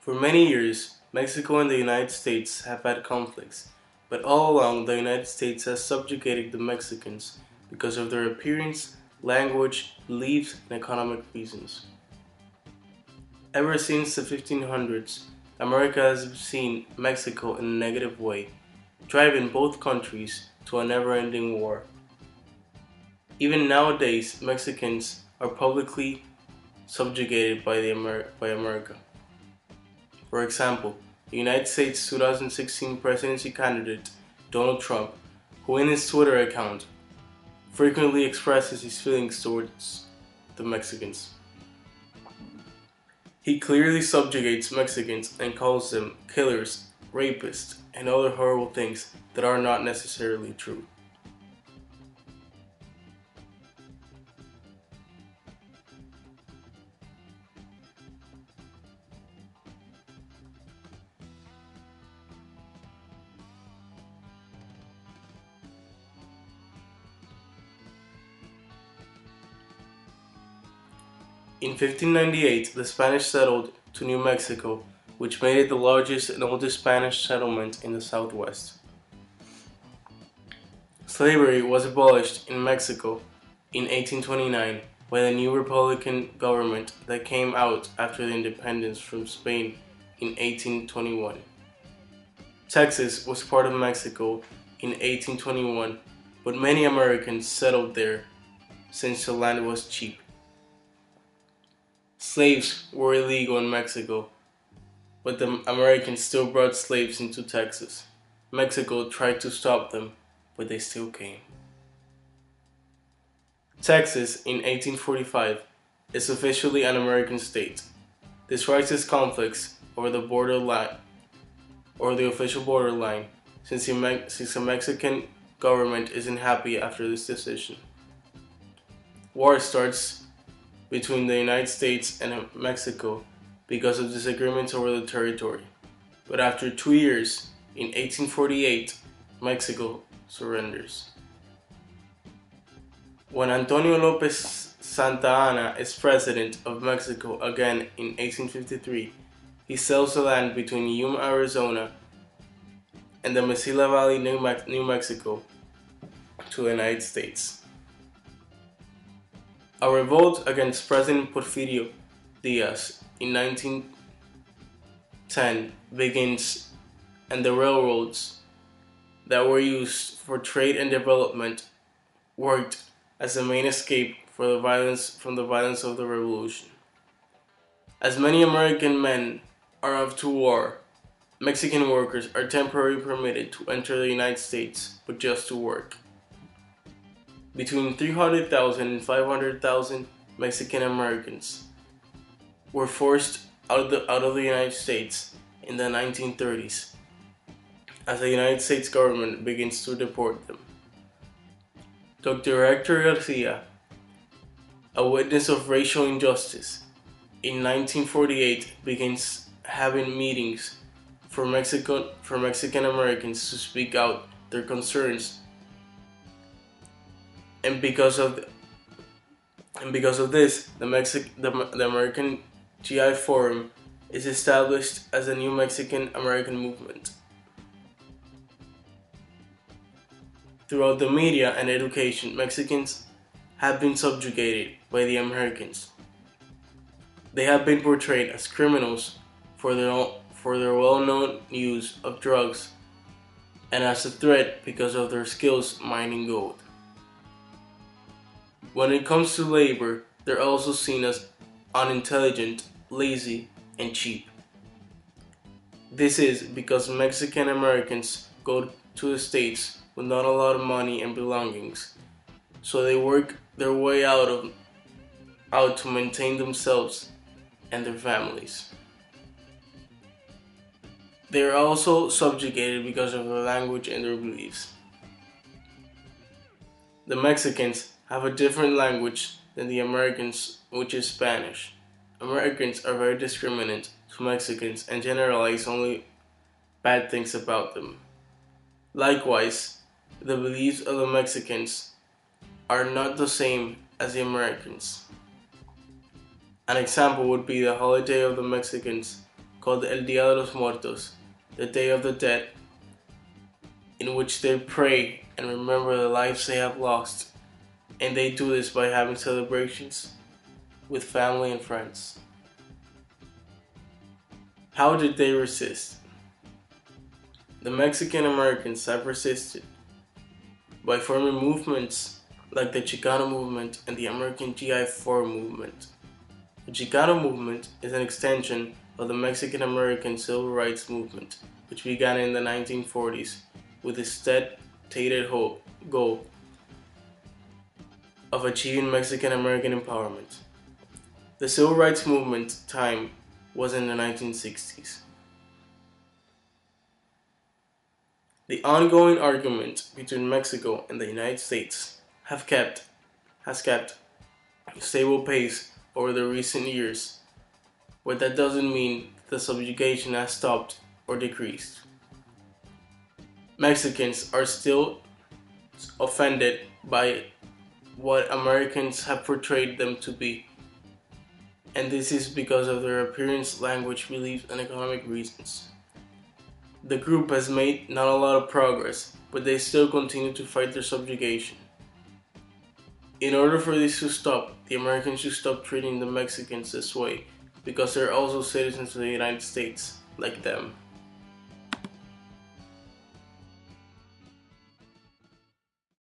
For many years, Mexico and the United States have had conflicts, but all along the United States has subjugated the Mexicans because of their appearance, language, beliefs, and economic reasons. Ever since the 1500s, America has seen Mexico in a negative way, driving both countries to a never-ending war. Even nowadays, Mexicans are publicly subjugated by America. For example, the United States 2016 presidency candidate Donald Trump, who in his Twitter account frequently expresses his feelings towards the Mexicans. He clearly subjugates Mexicans and calls them killers, rapists, and other horrible things that are not necessarily true. In 1598, the Spanish settled to New Mexico, which made it the largest and oldest Spanish settlement in the Southwest. Slavery was abolished in Mexico in 1829 by the new Republican government that came out after the independence from Spain in 1821. Texas was part of Mexico in 1821, but many Americans settled there since the land was cheap. Slaves were illegal in Mexico, but the Americans still brought slaves into Texas. Mexico tried to stop them, but they still came. Texas, in 1845, is officially an American state. This raises conflicts over the border line, or the official borderline, since the Mexican government isn't happy after this decision. War starts between the United States and Mexico because of disagreements over the territory. But after 2 years, in 1848, Mexico surrenders. When Antonio Lopez Santa Anna is president of Mexico again in 1853, he sells the land between Yuma, Arizona and the Mesilla Valley, New Mexico to the United States. A revolt against President Porfirio Diaz in 1910 begins, and the railroads that were used for trade and development worked as the main escape for the violence of the revolution. As many American men are off to war, Mexican workers are temporarily permitted to enter the United States, but just to work. Between 300,000 and 500,000 Mexican Americans were forced out of the United States in the 1930s as the United States government begins to deport them. Dr. Hector Garcia, a witness of racial injustice, in 1948 begins having meetings for Mexican Americans to speak out their concerns, and because of this, the American GI Forum is established as a new Mexican American movement. Throughout the media and education, Mexicans have been subjugated by the Americans. They have been portrayed as criminals for their well-known use of drugs and as a threat because of their skills mining gold. When it comes to labor, they're also seen as unintelligent, lazy, and cheap. This is because Mexican Americans go to the States with not a lot of money and belongings, so they work their way out to maintain themselves and their families. They are also subjugated because of their language and their beliefs. The Mexicans have a different language than the Americans, which is Spanish. Americans are very discriminant to Mexicans and generalize only bad things about them. Likewise, the beliefs of the Mexicans are not the same as the Americans. An example would be the holiday of the Mexicans called El Dia de los Muertos, the Day of the Dead, in which they pray and remember the lives they have lost, and they do this by having celebrations with family and friends. How did they resist? The Mexican Americans have resisted by forming movements like the Chicano movement and the American GI4 movement. The Chicano movement is an extension of the Mexican American civil rights movement, which began in the 1940s with the stated goal of achieving Mexican American empowerment. The civil rights movement time was in the 1960s. The ongoing argument between Mexico and the United States has kept a stable pace over the recent years, but that doesn't mean the subjugation has stopped or decreased. Mexicans are still offended by what Americans have portrayed them to be, and this is because of their appearance, language, beliefs, and economic reasons. The group has made not a lot of progress, but they still continue to fight their subjugation. In order for this to stop, the Americans should stop treating the Mexicans this way, because they're also citizens of the United States, like them.